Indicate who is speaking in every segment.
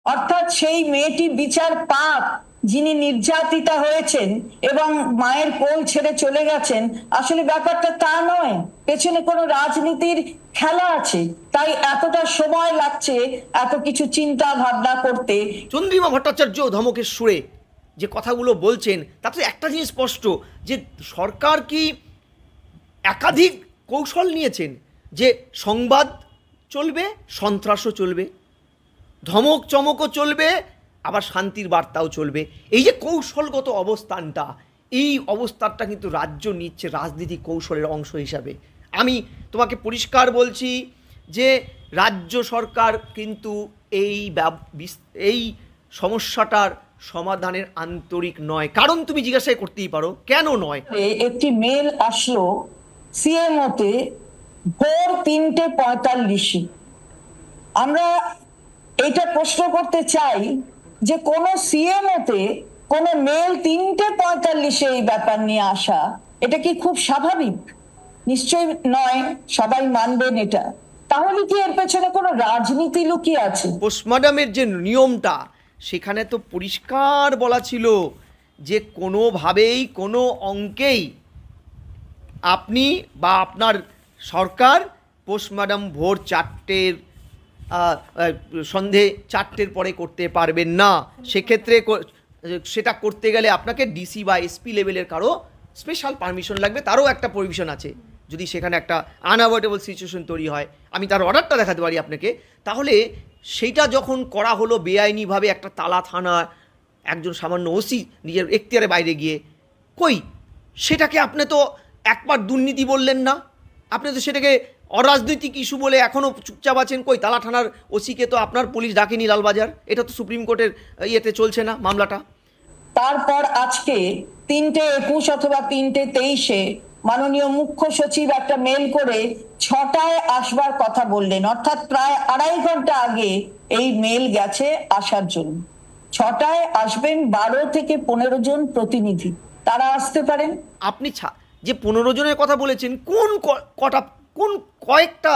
Speaker 1: অর্থাৎ সেই মেয়েটি বিচার পাক, যিনি নির্যাতিতা হয়েছেন এবং মায়ের কোল ছেড়ে চলে গেছেন, আসলে ব্যাপারটা তা নয়, পেছনে কোনো রাজনীতির খেলা আছে। তাই এতটা সময় লাগছে এত কিছু চিন্তা ভাবনা করতে।
Speaker 2: চন্দ্রিমা ভট্টাচার্য ধমকের সুরে যে কথাগুলো বলছেন তাতে একটা জিনিস স্পষ্ট, যে সরকার কি একাধিক কৌশল নিয়েছেন, যে সংবাদ চলবে, সন্ত্রাসও চলবে, ধমক চমকও চলবে, আবার শান্তির বার্তাও চলবে। এই যে কৌশলগত অবস্থানটা, এই অবস্থানটা কিন্তু রাজ্য নিচ্ছে রাজনীতি কৌশলের অংশ হিসাবে। আমি তোমাকে পরিষ্কার বলছি যে রাজ্য সরকার কিন্তু এই সমস্যাটার সমাধানের আন্তরিক নয়। কারণ তুমি জিজ্ঞাসা করতেই পারো কেন নয়।
Speaker 1: একটি মেল আসলো সিএমওতে ভোর 3:45। আমরা এটা প্রশ্ন করতে চাই যে কোন সিএমওতে কোন মেল 3:45 এই ব্যাপার নিয়ে আসা, এটা কি খুব স্বাভাবিক? নিশ্চয়ই নয়, সবাই মানবেন এটা। তাহলে কি এর পেছনে কোনো রাজনীতি লুকিয়ে আছে?
Speaker 2: পোস্টমর্টমের যে নিয়মটা, সেখানে তো পরিষ্কার বলা ছিল যে কোনোভাবেই কোনো অঙ্কেই আপনি বা আপনার সরকার পোস্টমর্টম ভোর 4টের সন্ধে 4টের পরে করতে পারবেন না। সেক্ষেত্রে সেটা করতে গেলে আপনাকে ডিসি বা এসপি লেভেলের কারো স্পেশাল পারমিশন লাগবে, তারও একটা প্রভিশন আছে। যদি সেখানে একটা আনঅ্যাভয়েডেবল সিচুয়েশন তৈরি হয়, আমি তার অর্ডারটা দেখাতে পারি আপনাকে। তাহলে সেইটা যখন করা হলো বেআইনিভাবে একটা তালা থানা একজন সামান্য ওসি নিজের এখতিয়ারের বাইরে গিয়ে, কই সেটাকে আপনি তো একবার দুর্নীতি বললেন না, আপনি তো সেটাকে অরাজনৈতিক ইস্যু বলে এখনও চুপচাপ আছেন। কই তালা থানার ওসিকে তো আপনার পুলিশ ডাকেনি লালবাজার, এটা তো সুপ্রিম কোর্টের ইয়েতে চলছে না মামলাটা।
Speaker 1: তারপর আজকে 3:21 অথবা 3:23 মাননীয় মুখ্য সচিব একটা মেল করে 6টায় আসবার কথা বললেন, অর্থাৎ প্রায় 2.5 ঘন্টা আগে এই মেল গেছে আসার জন্য। 6টায় আসবেন 12 থেকে 15 জন প্রতিনিধি, তারা আসতে পারেন।
Speaker 2: আপনি যে 15 জনের কথা বলেছেন, কোন কয়েকটা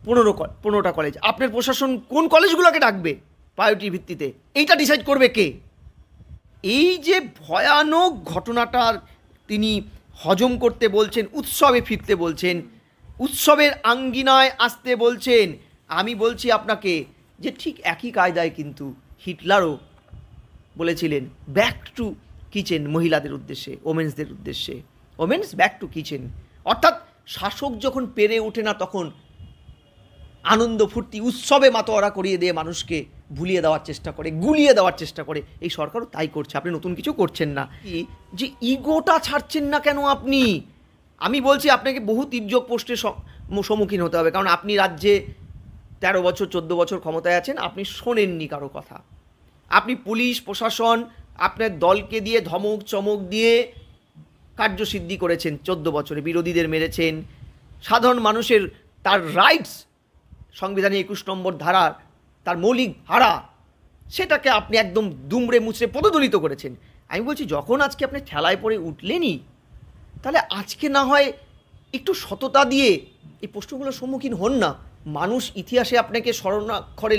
Speaker 2: 15টা কলেজ, আপনার প্রশাসন কোন কলেজগুলোকে ডাকবে প্রায়োরিটির ভিত্তিতে, এইটা ডিসাইড করবে কে? এই যে ভয়ানক ঘটনাটার তিনি হজম করতে বলছেন, উৎসবে ফিরতে বলছেন, উৎসবের আঙ্গিনায় আসতে বলছেন, আমি বলছি আপনাকে যে ঠিক একই কায়দায় কিন্তু হিটলারও বলেছিলেন ব্যাক টু কিচেন মহিলাদের উদ্দেশ্যে, ওমেন্সদের উদ্দেশ্যে, ওমেন্স ব্যাক টু কিচেন। অর্থাৎ শাসক যখন পেরে ওঠে না, তখন আনন্দ ফুর্তি উৎসবে মাতোয়ারা করিয়ে দিয়ে মানুষকে ভুলিয়ে দেওয়ার চেষ্টা করে, গুলিয়ে দেওয়ার চেষ্টা করে। এই সরকারও তাই করছে, আপনি নতুন কিছু করছেন না। যে ইগোটা ছাড়ছেন না কেন আপনি? আমি বলছি আপনাকে বহু তির্যক পোস্টের সম্মুখীন হতে হবে, কারণ আপনি রাজ্যে 13 বছর 14 বছর ক্ষমতায় আছেন, আপনি শোনেননি কারো কথা। আপনি পুলিশ প্রশাসন আপনার দলকে দিয়ে ধমক চমক দিয়ে কার্যসিদ্ধি করেছেন। 14 বছরে বিরোধীদের মেরেছেন, সাধারণ মানুষের তার রাইটস, সংবিধানে 21 নম্বর ধারা তার মৌলিক ধারা, সেটাকে আপনি একদম দুমড়ে মুচড়ে পদদলিত করেছেন। আমি বলছি যখন আজকে আপনি ঠেলায় পড়ে উঠলেনই, তাহলে আজকে না হয় একটু সততা দিয়ে এই প্রশ্নগুলোর সম্মুখীন হন না। মানুষ ইতিহাসে আপনাকে স্মরণাক্ষরে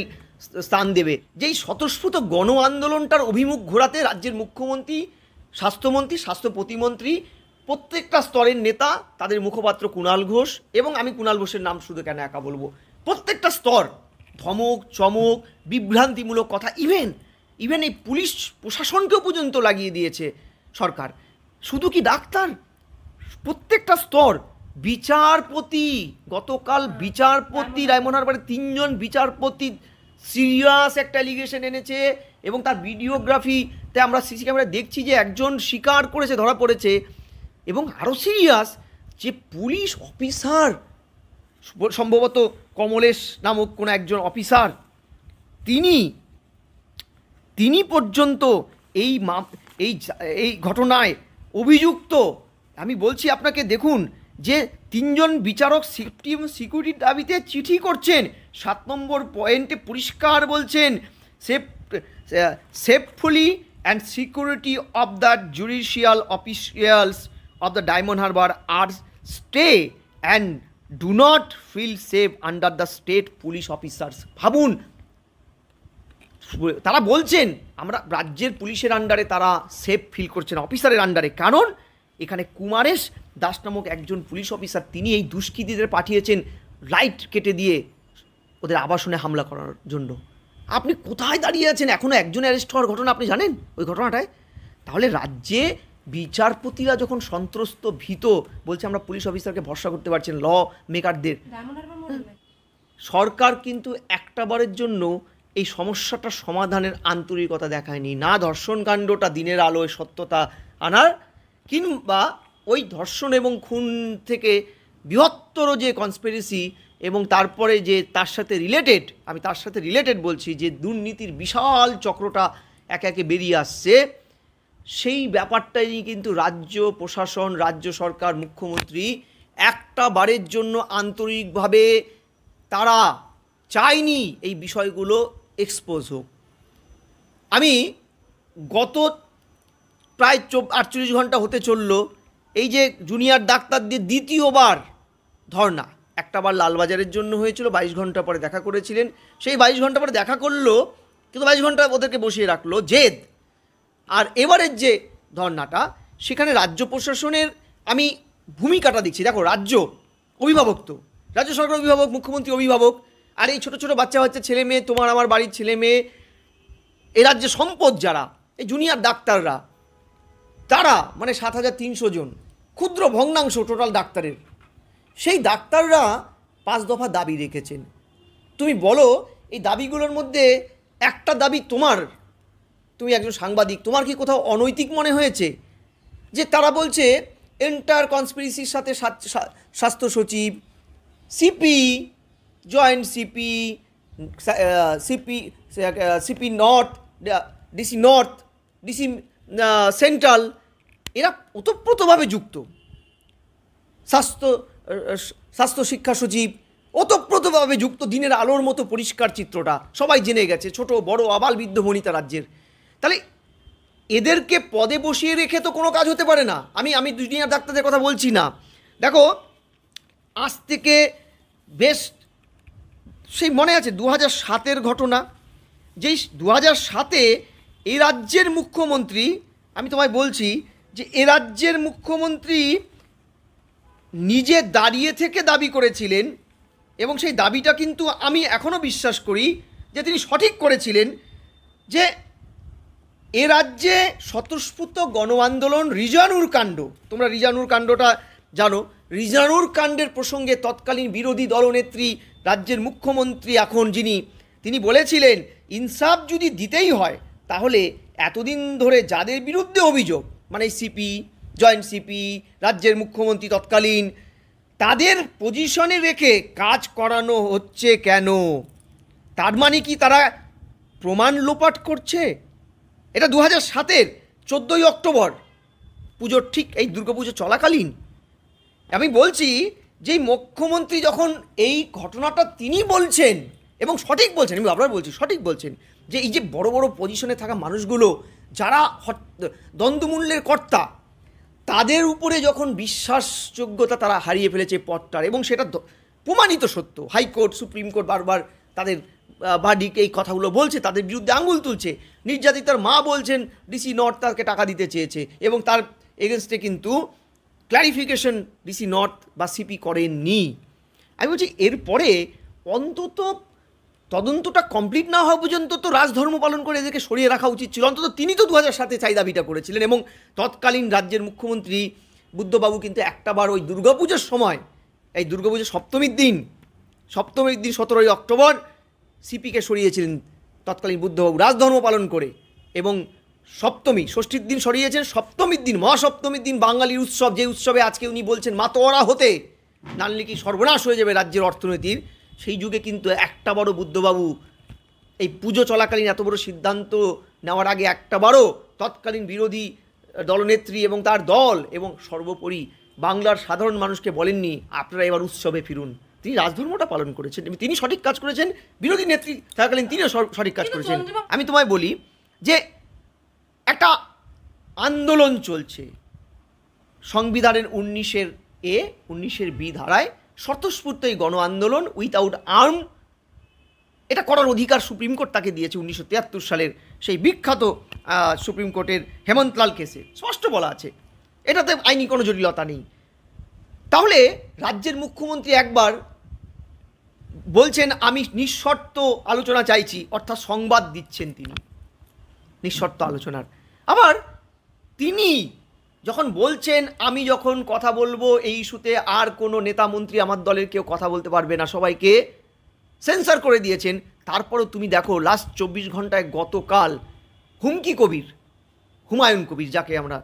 Speaker 2: স্থান দেবে। যেই স্বতঃস্ফূর্ত গণ আন্দোলনটার অভিমুখ ঘোরাতে রাজ্যের মুখ্যমন্ত্রী, স্বাস্থ্যমন্ত্রী, স্বাস্থ্য প্রতিমন্ত্রী, প্রত্যেকটা স্তরের নেতা, তাদের মুখপাত্র কুণাল ঘোষ, এবং আমি কুণাল ঘোষের নাম শুধু কেন একা বলবো, প্রত্যেকটা স্তর ধমক চমক বিভ্রান্তিমূলক কথা, ইভেন এই পুলিশ প্রশাসনকেও পর্যন্ত লাগিয়ে দিয়েছে সরকার। শুধু কি ডাক্তার, প্রত্যেকটা স্তর, বিচারপতি, গতকাল বিচারপতি ডায়মন্ড হারবারে 3জন বিচারপতি সিরিয়াস একটা অ্যালিগেশন এনেছে, এবং তার ভিডিওগ্রাফিতে আমরা সিসি ক্যামেরা দেখছি যে একজন স্বীকার করেছে, ধরা পড়েছে। এবং আরও সিরিয়াস যে পুলিশ অফিসার, সম্ভবত কমলেশ নামক কোনো একজন অফিসার, তিনি পর্যন্ত এই এই ঘটনায় অভিযুক্ত। আমি বলছি আপনাকে, দেখুন যে 3জন বিচারক সেফটি এবং সিকিউরিটির দাবিতে চিঠি করছেন, 7 নম্বর পয়েন্টে পরিষ্কার বলছেন safely and security of the judicial officials of the Diamond Harbour are stay and do not feel safe under the state police officers. ভাবুন, তারা বলছেন আমরা রাজ্যের পুলিশের আন্ডারে তারা সেফ ফিল করছেন, অফিসারের আন্ডারে, কারণ এখানে কুমারেশ দাস নামক একজন পুলিশ অফিসার, তিনি এই দুষ্কৃতীদের পাঠিয়েছেন লাইট কেটে দিয়ে ওদের আবাসনে হামলা করার জন্য। আপনি কোথায় দাঁড়িয়ে আছেন? এখনও একজন অ্যারেস্ট হওয়ার ঘটনা আপনি জানেন ওই ঘটনাটায়? তাহলে রাজ্যে বিচারপতিরা যখন সন্ত্রস্ত, ভীত, বলছে আমরা পুলিশ অফিসারকে ভরসা করতে পারছেন, ল মেকারদের, সরকার কিন্তু একটাবারের জন্য এই সমস্যাটার সমাধানের আন্তরিকতা দেখায়নি। না ধর্ষণ কাণ্ডটা দিনের আলোয় সত্যতা আনার, কিংবা ওই ধর্ষণ এবং খুন থেকে বৃহত্তর যে কনস্পিরেসি এবং তারপরে যে তার সাথে রিলেটেড বলছি, যে দুর্নীতির বিশাল চক্রটা একে একে বেরিয়ে আসছে, সেই ব্যাপারটাই কিন্তু রাজ্য প্রশাসন, রাজ্য সরকার, মুখ্যমন্ত্রী একটা বারের জন্য আন্তরিকভাবে তারা চায়নি এই বিষয়গুলো এক্সপোজ হোক। আমি গত প্রায় 48 ঘন্টা হতে চলল এই যে জুনিয়র ডাক্তারদের দ্বিতীয়বার ধর্না, একটাবার লালবাজারের জন্য হয়েছিল, 22 ঘন্টা পরে দেখা করেছিলেন, সেই 22 ঘন্টা পরে দেখা করলো, কিন্তু 22 ঘন্টা ওদেরকে বসিয়ে রাখলো জেদ। আর এবারের যে ধর্নাটা, সেখানে রাজ্য প্রশাসনের আমি ভূমিকাটা দেখছি। দেখো, রাজ্য অভিভাবক, তো রাজ্য সরকার অভিভাবক, মুখ্যমন্ত্রী অভিভাবক, আর এই ছোটো ছোটো বাচ্চা ছেলে মেয়ে, তোমার আমার বাড়ির ছেলে মেয়ে, এ রাজ্যে সম্পদ যারা, এই জুনিয়র ডাক্তাররা, তারা মানে 7300 জন, ক্ষুদ্র ভগ্নাংশ টোটাল ডাক্তারের, সেই ডাক্তাররা 5 দফা দাবি রেখেছেন। তুমি বলো এই দাবিগুলোর মধ্যে একটা দাবি তুমি একজন সাংবাদিক, তোমার কি কোথাও অনৈতিক মনে হয়েছে? যে তারা বলছে এন্টার কনস্পিরেসির সাথে স্বাস্থ্য সচিব, CP, joint CP, CP north, DC north, DC central, এরা ওতপ্রোতভাবে যুক্ত। স্বাস্থ্য শিক্ষা সচিব ওতপ্রোতভাবে যুক্ত। দিনের আলোর মতো পরিষ্কার চিত্রটা সবাই জেনে গেছে, ছোট বড় আবাল বৃদ্ধ বনিতা রাজ্যের। তাহলে এদেরকে পদে বসিয়ে রেখে তো কোনো কাজ হতে পারে না। আমি জুনিয়র ডাক্তারদের কথা বলছি না। দেখো, আজ থেকে বেশ, সেই মনে আছে 2007-এর ঘটনা, যেই 2007-এ এই রাজ্যের মুখ্যমন্ত্রী, আমি তোমায় বলছি যে এ রাজ্যের মুখ্যমন্ত্রী নিজে দাঁড়িয়ে থেকে দাবি করেছিলেন, এবং সেই দাবিটা কিন্তু আমি এখনও বিশ্বাস করি যে তিনি সঠিক করেছিলেন, যে এ রাজ্যে স্বতঃস্ফূর্ত গণ আন্দোলন রিজানুর কাণ্ড, তোমরা রিজানুর কাণ্ডটা জানো, রিজানুর কাণ্ডের প্রসঙ্গে তৎকালীন বিরোধী দলনেত্রী, রাজ্যের মুখ্যমন্ত্রী এখন যিনি, তিনি বলেছিলেন ইনসাফ যদি দিতেই হয় তাহলে এতদিন ধরে যাদের বিরুদ্ধে অভিযোগ, মানে সিপি, জয়েন্ট সিপি, রাজ্যের মুখ্যমন্ত্রী তৎকালীন, তাদের পজিশনে রেখে কাজ করানো হচ্ছে কেন? তার মানে কি তারা প্রমাণ লোপাট করছে? এটা 2007-এর 14ই অক্টোবর, পুজোর ঠিক এই দুর্গাপুজো চলাকালীন। আমি বলছি যে মুখ্যমন্ত্রী যখন এই ঘটনাটা তিনি বলছেন, এবং সঠিক বলছেন, আমি আবার বলছি সঠিক বলছেন, যে এই যে বড় বড় পজিশনে থাকা মানুষগুলো যারা দ্বন্দ্বমূল্যের কর্তা, তাদের উপরে যখন বিশ্বাসযোগ্যতা তারা হারিয়ে ফেলেছে পদটার, এবং সেটা প্রমাণিত সত্য, হাইকোর্ট, সুপ্রিম কোর্ট বারবার তাদের ভার্ডিক্ট এই কথাগুলো বলছে, তাদের বিরুদ্ধে আঙুল তুলছে। নির্যাতিতার মা বলছেন ডিসি নর্থ তাকে টাকা দিতে চেয়েছে, এবং তার এগেনস্টে কিন্তু ক্ল্যারিফিকেশন ডিসি নর্থ বা সিপি করেননি। আমি বলছি এরপরে অন্তত তদন্তটা কমপ্লিট না হওয়া পর্যন্ত তো রাজধর্ম পালন করে এদেরকে সরিয়ে রাখা উচিত ছিল। অন্তত তিনি তো 2007-এ চাই দাবিটা করেছিলেন, এবং তৎকালীন রাজ্যের মুখ্যমন্ত্রী বুদ্ধবাবু কিন্তু একটাবার ওই দুর্গাপুজোর সময়, এই দুর্গাপুজোর সপ্তমীর দিন 17ই অক্টোবর সিপিকে সরিয়েছিলেন তৎকালীন বুদ্ধবাবু রাজধর্ম পালন করে, এবং ষষ্ঠীর দিন সরিয়েছেন, সপ্তমীর দিন, মহাসপ্তমীর দিন বাঙালির উৎসব, যে উৎসবে আজকে উনি বলছেন মাতোয়ারা হতে, নানলে কি সর্বনাশ হয়ে যাবে রাজ্যের অর্থনীতির, সেই যুগে কিন্তু একটাবারও বুদ্ধবাবু এই পুজো চলাকালীন এত বড় সিদ্ধান্ত নেওয়ার আগে একটাবারও তৎকালীন বিরোধী দলনেত্রী এবং তার দল এবং সর্বোপরি বাংলার সাধারণ মানুষকে বলেননি আপনারা এবার উৎসবে ফিরুন। তিনি রাজধর্মটা পালন করেছেন, তিনি সঠিক কাজ করেছেন, বিরোধী নেত্রী থাকাকালীন তিনিও সঠিক কাজ করেছেন। আমি তোমায় বলি যে একটা আন্দোলন চলছে সংবিধানের 19-এর বি ধারায়, স্বতঃস্ফূর্ত এই গণ আন্দোলন উইথাউট আর্ম এটা করার অধিকার সুপ্রিম কোর্ট তাকে দিয়েছে 1973 সালের সেই বিখ্যাত সুপ্রিম কোর্টের হেমন্তলাল কেসে স্পষ্ট বলা আছে, এটাতে আইনি কোনো জটিলতা নেই। তাহলে রাজ্যের মুখ্যমন্ত্রী একবার বলছেন আমি নিঃশর্ত আলোচনা চাইছি, অর্থাৎ সংবাদ দিচ্ছেন তিনি নিঃশর্ত আলোচনার। আবার তিনি যখন বলছেন আমি যখন কথা বলবো এই ইস্যুতে আর কোনো নেতা মন্ত্রী আমার দলের কেউ কথা বলতে পারবে না, সবাইকে সেন্সার করে দিয়েছেন। তারপরও তুমি দেখো লাস্ট 24 ঘন্টায় গতকাল হুমায়ুন কবির, যাকে আমরা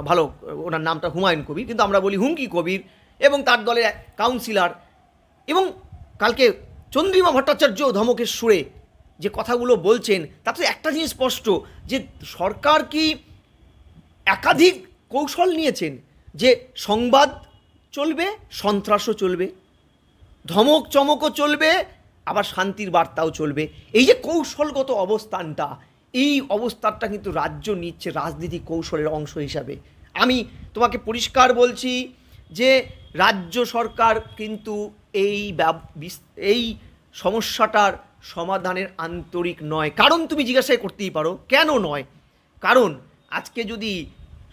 Speaker 2: ভালো ওনার নামটা হুমায়ুন কবির কিন্তু আমরা বলি হুমকি কবির, এবং তার দলের কাউন্সিলর, এবং কালকে চন্দ্রিমা ভট্টাচার্য ধমকের সুরে যে কথাগুলো বলছেন তাতে একটা জিনিস স্পষ্ট যে সরকার কি একাধিক কৌশল নিয়েছেন, যে সংবাদ চলবে, সন্ত্রাসও চলবে, ধমক চমকও চলবে, আবার শান্তির বার্তাও চলবে। এই যে কৌশলগত অবস্থানটা, এই অবস্থানটা কিন্তু রাজ্য নিচ্ছে রাজনীতি কৌশলের অংশ হিসাবে। আমি তোমাকে পরিষ্কার বলছি যে রাজ্য সরকার কিন্তু এই সমস্যাটার সমাধানের আন্তরিক নয়। কারণ তুমি জিজ্ঞাসা করতেই পারো কেন নয়, কারণ আজকে যদি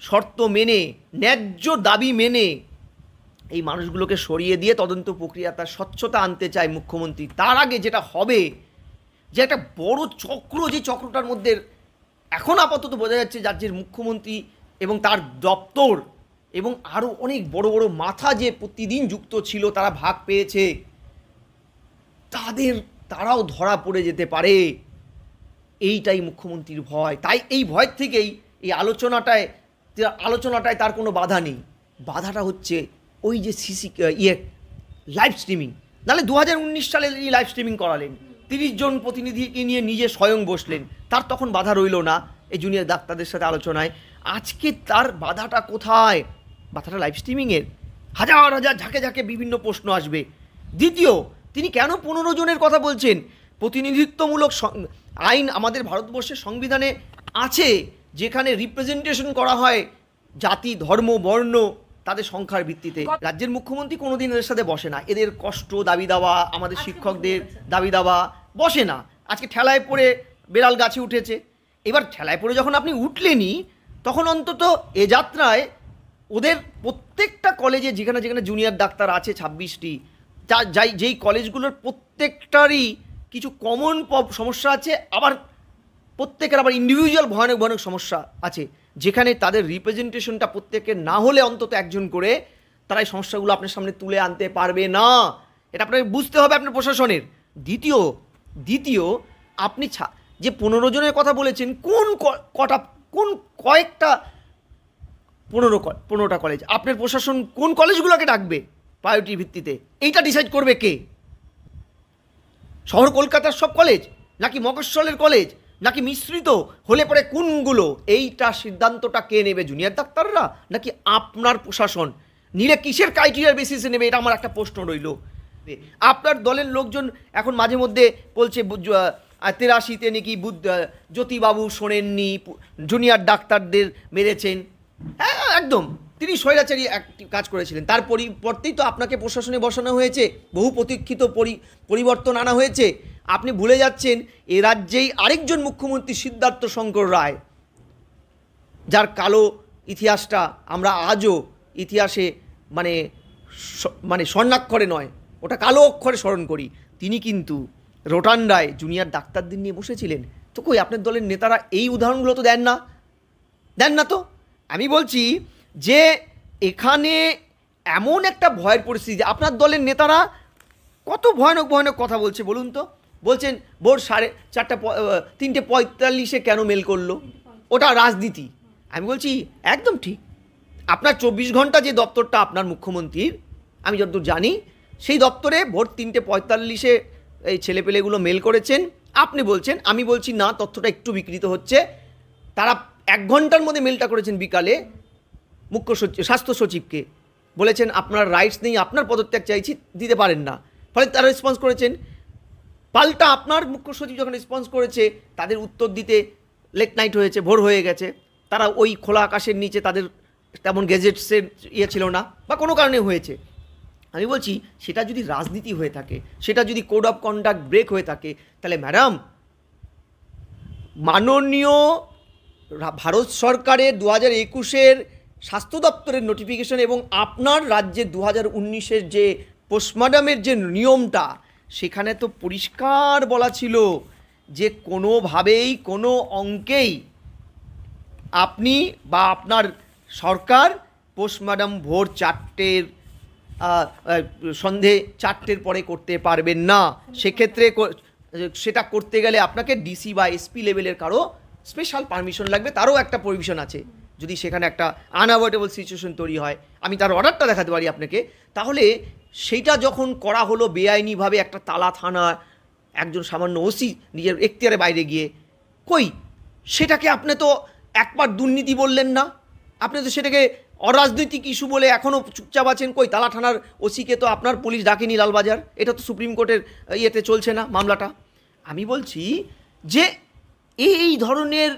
Speaker 2: শর্ত মেনে, ন্যায্য দাবি মেনে এই মানুষগুলোকে সরিয়ে দিয়ে তদন্ত প্রক্রিয়া তার স্বচ্ছতা আনতে চায় মুখ্যমন্ত্রী, তার আগে যেটা হবে যে একটা বড় চক্র, যে চক্রটার মধ্যে এখন আপাতত বোঝা যাচ্ছে রাজ্যের মুখ্যমন্ত্রী এবং তার দপ্তর এবং আরও অনেক বড় বড় মাথা যে প্রতিদিন যুক্ত ছিল, তারা ভাগ পেয়েছে, তারাও ধরা পড়ে যেতে পারে। এইটাই মুখ্যমন্ত্রীর ভয়। তাই এই ভয় থেকেই এই আলোচনাটায় তার কোনো বাধা নেই। বাধাটা হচ্ছে ওই যে লাইভ স্ট্রিমিং। নাহলে 2019 সালে এই লাইভ স্ট্রিমিং করালেন, 30 জন প্রতিনিধিকে নিয়ে নিজে স্বয়ং বসলেন, তার তখন বাধা রইল না এই জুনিয়র ডাক্তারদের সাথে আলোচনায়। আজকে তার বাধাটা কোথায়? বাধাটা লাইভ স্ট্রিমিংয়ের। হাজার হাজার ঝাঁকে ঝাঁকে বিভিন্ন প্রশ্ন আসবে। দ্বিতীয়, তিনি কেন 15 জনের কথা বলছেন? প্রতিনিধিত্বমূলক আইন আমাদের ভারতবর্ষের সংবিধানে আছে, যেখানে রিপ্রেজেন্টেশন করা হয় জাতি, ধর্ম, বর্ণ, তাদের সংখ্যার ভিত্তিতে। রাজ্যের মুখ্যমন্ত্রী কোনোদিন এদের সাথে বসে না, এদের কষ্ট দাবি দাওয়া, আমাদের শিক্ষকদের দাবি দাওয়া বসে না। আজকে ঠেলায় পড়ে বেড়াল গাছে উঠেছে, এবার ঠেলায় পড়ে যখন আপনি উঠলেনই, তখন অন্তত এ যাত্রায় ওদের প্রত্যেকটা কলেজে যেখানে যেখানে জুনিয়র ডাক্তার আছে 26টি, যেই কলেজগুলোর প্রত্যেকটারই কিছু কমন সমস্যা আছে, আবার প্রত্যেকের আবার ইন্ডিভিজুয়াল ভয়ানক ভয়ানক সমস্যা আছে, যেখানে তাদের রিপ্রেজেন্টেশনটা প্রত্যেকের না হলে অন্তত একজন করে তারা এই সমস্যাগুলো আপনার সামনে তুলে আনতে পারবে না। এটা আপনাকে বুঝতে হবে আপনার প্রশাসনের। দ্বিতীয় আপনি যে 15 জনের কথা বলেছেন, কয়েকটা 15টা কলেজ আপনার প্রশাসন কোন কলেজগুলোকে ডাকবে প্রায়োরিটির ভিত্তিতে, এইটা ডিসাইড করবে কে? শহর কলকাতার সব কলেজ, নাকি মফস্বলের কলেজ, নাকি মিশ্রিত হলে পরে কোনগুলো? এইটা সিদ্ধান্তটা কে নেবে? জুনিয়র ডাক্তাররা নাকি আপনার প্রশাসন? নিলে কিসের ক্রাইটেরিয়ার বেসিসে নেবে? এটা আমার একটা প্রশ্ন রইল। আপনার দলের লোকজন এখন মাঝে মধ্যে বলছে 83-তে নাকি জ্যোতিবাবু শোনেননি, জুনিয়র ডাক্তারদের মেরেছেন। হ্যাঁ, একদম তিনি স্বৈরাচারী কাজ করেছিলেন, তার পরিবর্তেই তো আপনাকে প্রশাসনে বসানো হয়েছে, বহু প্রতীক্ষিত পরিবর্তন আনা হয়েছে। আপনি ভুলে যাচ্ছেন এ রাজ্যেই আরেকজন মুখ্যমন্ত্রী সিদ্ধার্থ শঙ্কর রায়, যার কালো ইতিহাসটা আমরা আজও ইতিহাসে মানে স্বর্ণাক্ষরে নয়, ওটা কালো অক্ষরে স্মরণ করি। তিনি কিন্তু রোটান্ডায় জুনিয়র ডাক্তারদের নিয়ে বসেছিলেন। তো কই আপনার দলের নেতারা এই উদাহরণগুলো তো দেন না তো। আমি বলছি যে এখানে এমন একটা ভয়ের পরিস্থিতি, আপনার দলের নেতারা কত ভয়ানক ভয়ানক কথা বলছে বলুন তো। বলছেন ভোর 3:45 কেন মেল করলো, ওটা রাজনীতি। আমি বলছি একদম ঠিক। আপনার 24 ঘন্টা যে দপ্তরটা আপনার মুখ্যমন্ত্রীর, আমি যতদূর জানি সেই দপ্তরে ভোর 3:45 এই ছেলেপেলেগুলো মেল করেছেন আপনি বলছেন। আমি বলছি না, তথ্যটা একটু বিকৃত হচ্ছে। তারা 1 ঘন্টার মধ্যে মেলটা করেছেন বিকালে মুখ্য সচিব, স্বাস্থ্য সচিবকে বলেছেন আপনার রাইটস নেই, আপনার পদত্যাগ চাইছি, দিতে পারেন না। ফলে তারা রেসপন্স করেছেন। পাল্টা আপনার মুখ্য সচিব যখন রেসপন্স করেছে, তাদের উত্তর দিতে লেট নাইট হয়েছে, ভোর হয়ে গেছে। তারা ওই খোলা আকাশের নিচে, তাদের তেমন গেজেটসের ছিল না বা কোনো কারণে হয়েছে। আমি বলছি সেটা যদি রাজনীতি হয়ে থাকে, সেটা যদি কোড অফ কন্ডাক্ট ব্রেক হয়ে থাকে, তাহলে ম্যাডাম মাননীয় ভারত সরকারের 2021-এর স্বাস্থ্য দপ্তরের নোটিফিকেশন এবং আপনার রাজ্যের 2019-এর যে পোস্টমর্টমের যে নিয়মটা, সেখানে তো পরিষ্কার বলা ছিল যে কোনোভাবেই কোনো অঙ্কেই আপনি বা আপনার সরকার পোস্টমর্টম ভোর 4টের সন্ধে 4টের পরে করতে পারবেন না। সেক্ষেত্রে সেটা করতে গেলে আপনাকে ডিসি বা এসপি লেভেলের কারো স্পেশাল পারমিশন লাগবে, তারও একটা প্রভিশন আছে। যদি সেখানে একটা আনঅ্যাভয়েডেবল সিচুয়েশন তৈরি হয়, আমি তার অর্ডারটা দেখাতে পারি আপনাকে। তাহলে সেইটা যখন করা হলো বেআইনিভাবে একটা তালা থানা একজন সামান্য ওসি নিজের এখতিয়ারে বাইরে গিয়ে, কই সেটাকে আপনি তো একবার দুর্নীতি বললেন না, আপনি তো সেটাকে অরাজনৈতিক ইস্যু বলে এখনও চুপচাপ আছেন। কই তালা থানার ওসিকে তো আপনার পুলিশ ডাকেনি লালবাজার, এটা তো সুপ্রিম কোর্টের ইয়েতে চলছে না মামলাটা। আমি বলছি যে এই ধরনের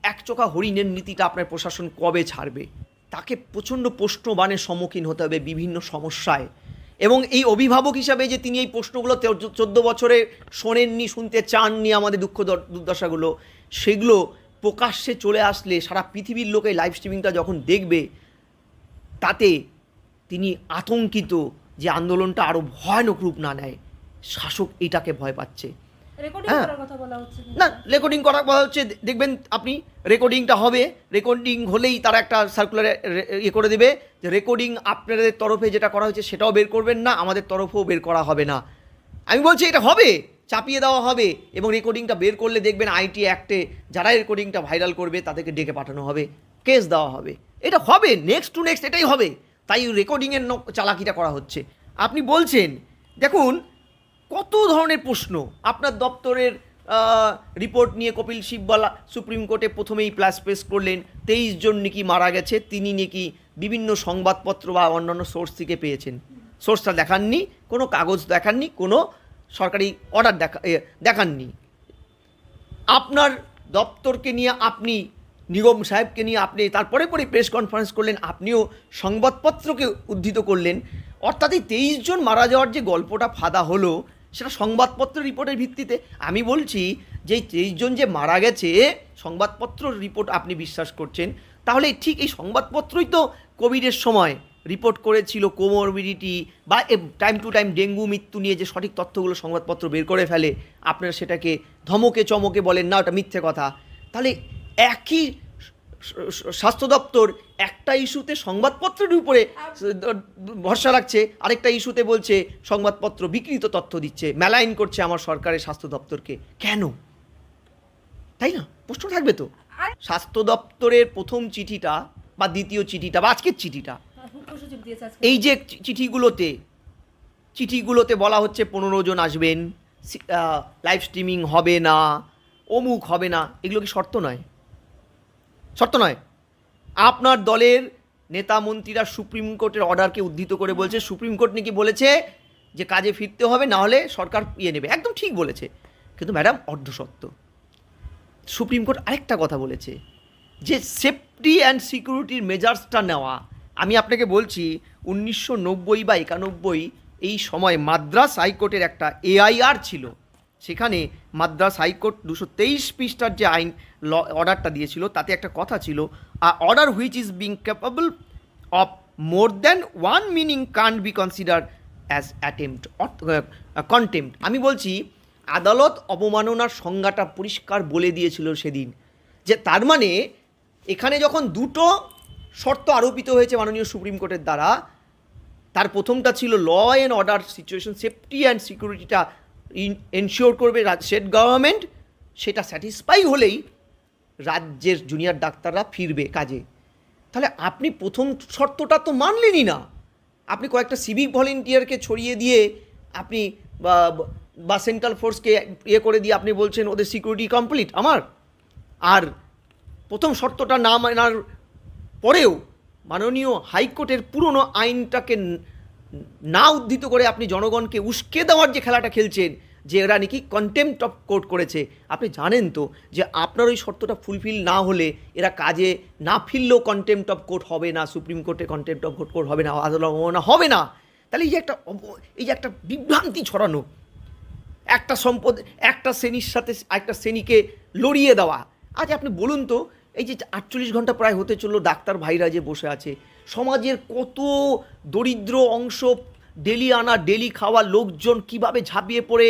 Speaker 2: এক চোখা হরিণের নীতিটা আপনার প্রশাসন কবে ছাড়বে? তাকে প্রচণ্ড প্রশ্নবাণের সম্মুখীন হতে হবে বিভিন্ন সমস্যায়, এবং এই অভিভাবক হিসাবে যে তিনি এই প্রশ্নগুলো 14 বছরে শোনেননি, শুনতে চাননি, আমাদের দুঃখ দুর্দশাগুলো, সেগুলো প্রকাশ্যে চলে আসলে সারা পৃথিবীর লোক এই লাইভ স্ট্রিমিংটা যখন দেখবে, তাতে তিনি আতঙ্কিত যে আন্দোলনটা আরও ভয়ানক রূপ না নেয়। শাসক এটাকে ভয় পাচ্ছে। হ্যাঁ, না রেকর্ডিং করা বলা হচ্ছে, দেখবেন আপনি রেকর্ডিংটা হবে, রেকর্ডিং হলেই তারা একটা সার্কুলারে ইয়ে করে দেবে যে রেকর্ডিং আপনাদের তরফে যেটা করা হয়েছে সেটাও বের করবেন না, আমাদের তরফেও বের করা হবে না। আমি বলছি এটা হবে, চাপিয়ে দেওয়া হবে, এবং রেকর্ডিংটা বের করলে দেখবেন আইটি অ্যাক্টে যারা রেকর্ডিংটা ভাইরাল করবে তাদেরকে ডেকে পাঠানো হবে, কেস দেওয়া হবে। এটা হবে, নেক্সট টু নেক্সট এটাই হবে। তাই রেকর্ডিংয়ের চালাকিটা করা হচ্ছে। আপনি বলছেন, দেখুন কত ধরনের প্রশ্ন আপনার দপ্তরের রিপোর্ট নিয়ে কপিল সিব্বল সুপ্রিম কোর্টে প্রথমেই পেশ করলেন, 23 জন নাকি মারা গেছে, তিনি নাকি বিভিন্ন সংবাদপত্র বা অন্যান্য সোর্স থেকে পেয়েছেন। সোর্সটা দেখাননি, কোনো কাগজ দেখাননি, কোনো সরকারি অর্ডার দেখাননি। আপনার দপ্তরকে নিয়ে আপনি, নিগম সাহেবকে নিয়ে আপনি তারপরে প্রেস কনফারেন্স করলেন, আপনিও সংবাদপত্রকে উদ্ধৃত করলেন। অর্থাৎ এই 23 জন মারা যাওয়ার যে গল্পটা ফাঁদা হলো, সেটা সংবাদপত্র রিপোর্টের ভিত্তিতে। আমি বলছি যে এই 23 জন যে মারা গেছে সংবাদপত্র রিপোর্ট আপনি বিশ্বাস করছেন, তাহলে ঠিক এই সংবাদপত্রই তো কোভিডের সময় রিপোর্ট করেছিল কোমরবিডিটি বা টাইম টু টাইম ডেঙ্গু মৃত্যু নিয়ে যে সঠিক তথ্যগুলো সংবাদপত্র বের করে ফেলে, আপনারা সেটাকে ধমকে চমকে বলেন না ওটা মিথ্যে কথা। তাহলে একই স্বাস্থ্য দপ্তর একটা ইস্যুতে সংবাদপত্রের উপরে ভরসা রাখছে, আরেকটা ইস্যুতে বলছে সংবাদপত্র বিকৃত তথ্য দিচ্ছে, মেলাইন করছে আমার সরকারের স্বাস্থ্য দপ্তরকে। কেন? তাই না? প্রশ্ন থাকবে তো। স্বাস্থ্য দপ্তরের প্রথম চিঠিটা বা দ্বিতীয় চিঠিটা বা আজকের চিঠিটা, এই যে চিঠিগুলোতে বলা হচ্ছে 15 জন আসবেন, লাইভ স্ট্রিমিং হবে না, অমুক হবে না, এগুলো কি শর্ত নয়? শর্ত নয়। আপনার দলের নেতা মন্ত্রীরা সুপ্রিম কোর্টের অর্ডারকে উদ্ধৃত করে বলছে, সুপ্রিম কোর্ট নাকি বলেছে যে কাজে ফিরতে হবে, না হলে সরকার নেবে। একদম ঠিক বলেছে, কিন্তু ম্যাডাম অর্ধসত্য। সুপ্রিম কোর্ট আরেকটা কথা বলেছে যে সেফটি অ্যান্ড সিকিউরিটির মেজার্সটা নেওয়া। আমি আপনাকে বলছি 1990 বা 91 এই সময় মাদ্রাস হাইকোর্টের একটা এআইআর ছিল, সেখানে মাদ্রাস হাইকোর্ট 223 পৃষ্ঠার যে আইন অর্ডারটা দিয়েছিল, তাতে একটা কথা ছিল, order which is being capable of more than one meaning can't be consider as contempt. আমি বলছি আদালত অবমাননার সংজ্ঞাটা পরিষ্কার বলে দিয়েছিল সেদিন, যে তার মানে এখানে যখন দুটো শর্ত আরোপিত হয়েছে মাননীয় সুপ্রিম কোর্টের দ্বারা, তার প্রথমটা ছিল law and order situation, safety and সিকিউরিটিটা এনশিওর করবে স্টেট গভর্নমেন্ট, সেটা স্যাটিসফাই হলেই রাজ্যের জুনিয়র ডাক্তাররা ফিরবে কাজে। তাহলে আপনি প্রথম শর্তটা তো মানলেনই না। আপনি কয়েকটা সিভিক ভলেন্টিয়ারকে ছড়িয়ে দিয়ে আপনি বা সেন্ট্রাল ফোর্সকে ইয়ে করে দিয়ে আপনি বলছেন ওদের সিকিউরিটি কমপ্লিট আমার। আর প্রথম শর্তটা না মানার পরেও মাননীয় হাইকোর্টের পুরনো আইনটাকে না উদ্ধৃত করে আপনি জনগণকে উস্কে দেওয়ার যে খেলাটা খেলছেন, যে এরা নাকি কন্টেম্পট অফ কোর্ট করেছে। আপনি জানেন তো যে আপনার ওই শর্তটা ফুলফিল না হলে এরা কাজে না ফিরলেও কন্টেম্পট অফ কোর্ট হবে না, সুপ্রিম কোর্টে কন্টেম্পট অফ কোর্ট হবে না, আদালত অবমাননা হবে না। তাহলে এই যে একটা বিভ্রান্তি ছড়ানো, একটা সম্পদ একটা শ্রেণীর সাথে একটা শ্রেণীকে লড়িয়ে দেওয়া। আজ আপনি বলুন তো, এই যে 48 ঘন্টা প্রায় হতে চললো ডাক্তার ভাইরা যে বসে আছে, সমাজের কত দরিদ্র অংশ ডেলি আনা ডেলি খাওয়া লোকজন কিভাবে ঝাঁপিয়ে পড়ে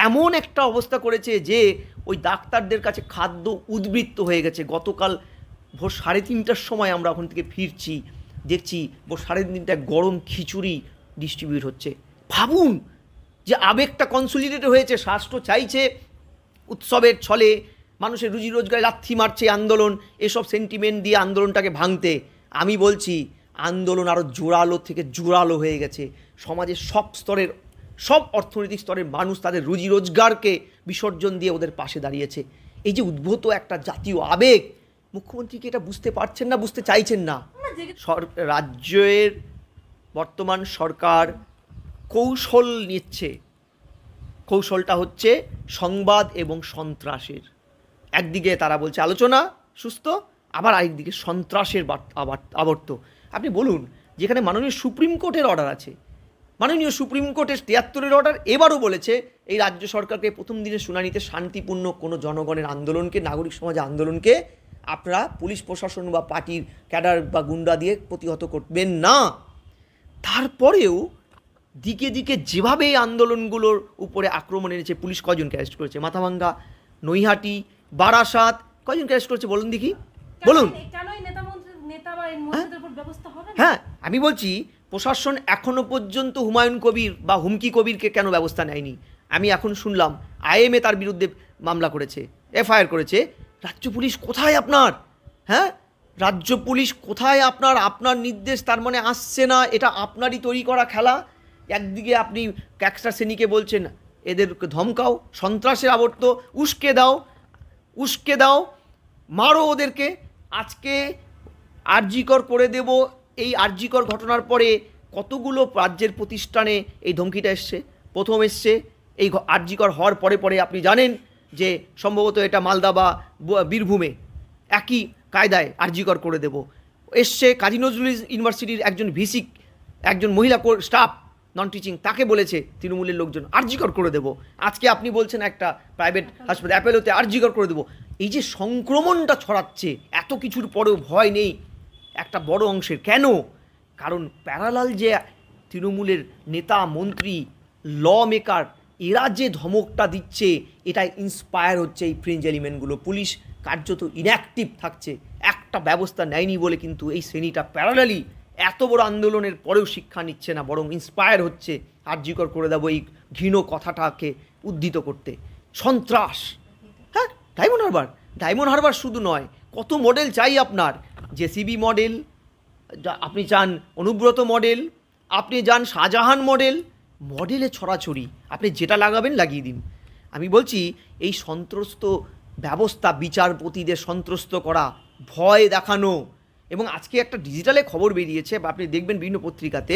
Speaker 2: এমন একটা অবস্থা করেছে যে ওই ডাক্তারদের কাছে খাদ্য উদ্বৃত্ত হয়ে গেছে। গতকাল ভোর 3:30টার সময় আমরা ওখান থেকে ফিরছি, দেখছি ভোর 3:30টায় গরম খিচুড়ি ডিস্ট্রিবিউট হচ্ছে। ভাবুন যে আবেগটা কনসোলিডেট হয়েছে, রাষ্ট্র চাইছে উৎসবের ছলে মানুষের রুজি রোজগারে লাথি মারছে আন্দোলন, এসব সেন্টিমেন্ট দিয়ে আন্দোলনটাকে ভাঙতে। আমি বলছি আন্দোলন আরও জোরালো থেকে জোরালো হয়ে গেছে। সমাজের সব স্তরের, সব অর্থনৈতিক স্তরের মানুষ তাদের রুজি রোজগারকে বিসর্জন দিয়ে ওদের পাশে দাঁড়িয়েছে। এই যে উদ্ভূত একটা জাতীয় আবেগ, মুখ্যমন্ত্রী কি এটা বুঝতে পারছেন না, বুঝতে চাইছেন না? রাজ্যের বর্তমান সরকার কৌশল নিচ্ছে। কৌশলটা হচ্ছে সংবাদ এবং সন্ত্রাসের। একদিকে তারা বলছে আলোচনা সুস্থ, আবার আরেকদিকে সন্ত্রাসের আবর্ত। আপনি বলুন, যেখানে মাননীয় সুপ্রিম কোর্টের অর্ডার আছে, মাননীয় সুপ্রিম কোর্টের 73-এর অর্ডার এবারও বলেছে এই রাজ্য সরকারকে প্রথম দিনের শুনানিতে শান্তিপূর্ণ কোনো জনগণের আন্দোলনকে, নাগরিক সমাজের আন্দোলনকে আপনারা পুলিশ প্রশাসন বা পার্টির ক্যাডার বা গুন্ডা দিয়ে প্রতিহত করবেন না। তারপরেও দিকে দিকে যেভাবে এই আন্দোলনগুলোর উপরে আক্রমণ এনেছে, পুলিশ কজনকে অ্যারেস্ট করেছে? মাথাভাঙ্গা, নৈহাটি, বারাসাত, কজনকে অ্যারেস্ট করেছে বলুন দেখি, বলুন। হ্যাঁ, আমি বলছি প্রশাসন এখনো পর্যন্ত হুমায়ুন কবির বা হুমকি কবিরকে কেন ব্যবস্থা নেয়নি? আমি এখন শুনলাম আইএমএ তার বিরুদ্ধে মামলা করেছে, এফআইআর করেছে। রাজ্য পুলিশ কোথায় আপনার? হ্যাঁ, রাজ্য পুলিশ কোথায় আপনার? আপনার নির্দেশ তার মানে আসছে না, এটা আপনারই তৈরি করা খেলা। একদিকে আপনি একটা শ্রেণীকে বলছেন এদেরকে ধমকাও, সন্ত্রাসের আবর্ত, উস্কে দাও, মারো ওদেরকে। আজকে আরজিকর করে দেব, এই আরজিকর ঘটনার পরে কতগুলো রাজ্যের প্রতিষ্ঠানে এই ধমকিটা এসছে। প্রথম এসছে এই আরজিকর হওয়ার পরে পরে আপনি জানেন যে সম্ভবত এটা মালদা বা বীরভূমে একই কায়দায় আরজিকর করে দেব। এসছে কাজী নজরুল ইউনিভার্সিটির একজন ভিসি, একজন মহিলা স্টাফ নন টিচিং, তাকে বলেছে তৃণমূলের লোকজন আরজিকর করে দেব। আজকে আপনি বলছেন একটা প্রাইভেট হাসপাতাল অ্যাপেলোতে আরজিকর করে দেব। এই যে সংক্রমণটা ছড়াচ্ছে, এত কিছুর পরেও ভয় নেই একটা বড় অংশের। কেন? কারণ প্যারালাল যে তৃণমূলের নেতা মন্ত্রী ল মেকার এরা যে ধমকটা দিচ্ছে, এটা ইন্সপায়ার হচ্ছে এই ফ্রিঞ্জ এলিমেন্টগুলো। পুলিশ কার্যত ইনঅ্যাক্টিভ থাকছে, একটা ব্যবস্থা নেয়নি বলে কিন্তু এই শ্রেণীটা প্যারালালি এত বড় আন্দোলনের পরেও শিক্ষা নিচ্ছে না, বরং ইন্সপায়ার হচ্ছে আরজিকর করে দেবো এই ঘৃণ কথাটাকে উদ্ধৃত করতে। সন্ত্রাস, হ্যাঁ, ডায়মন্ড হারবার শুধু নয়, কত মডেল চাই আপনার? জেসিবি মডেল, আপনি চান অনুব্রত মডেল, আপনি চান শাহজাহান মডেলে ছড়াছড়ি, আপনি যেটা লাগাবেন লাগিয়ে দিন। আমি বলছি এই সন্ত্রস্ত ব্যবস্থা, বিচারপতিদের সন্ত্রস্ত করা, ভয় দেখানো। এবং আজকে একটা ডিজিটালে খবর বেরিয়েছে, বা আপনি দেখবেন বিভিন্ন পত্রিকাতে,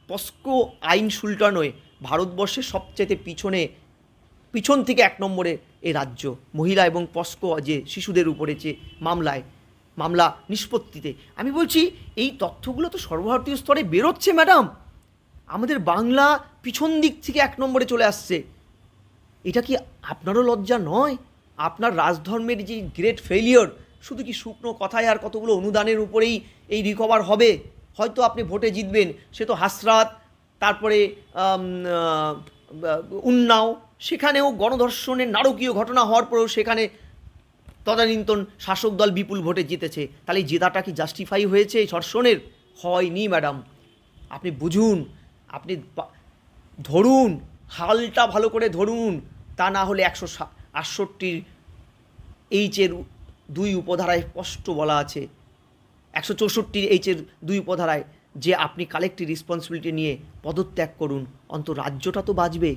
Speaker 2: পস্কো আইন সুলটানোয় ভারতবর্ষের সবচেয়ে পিছন থেকে 1 নম্বরে এই রাজ্য, মহিলা এবং পস্কো যে শিশুদের উপরে যে মামলা নিষ্পত্তিতে। আমি বলছি এই তথ্যগুলো তো সর্বভারতীয় স্তরে বেরোচ্ছে ম্যাডাম, আমাদের বাংলা পিছন দিক থেকে 1 নম্বরে চলে আসছে। এটা কি আপনারও লজ্জা নয়? আপনার রাজধর্মের যে গ্রেট ফেলিওর, শুধু কি শুকনো কথায় আর কতগুলো অনুদানের উপরেই এই রিকভার হবে? হয়তো আপনি ভোটে জিতবেন, সে তো হাসরাত, তারপরে উন্নাও, সেখানেও গণধর্ষণের নারকীয় ঘটনা হওয়ার পরেও সেখানে তদানীন্তন শাসক দল বিপুল ভোটে জিতেছে। তাহলে এই জেতাটা কি জাস্টিফাই হয়েছে এই ধর্ষণের? হয়নি ম্যাডাম। আপনি বুঝুন, আপনি ধরুন, হালটা ভালো করে ধরুন, তা না হলে 168 এইচের 2 উপধারায় স্পষ্ট বলা আছে, 164 এইচের 2 উপধারায়, যে আপনি কালেক্টিভ রেসপন্সিবিলিটি নিয়ে পদত্যাগ করুন, অন্তত রাজ্যটা তো বাঁচবে।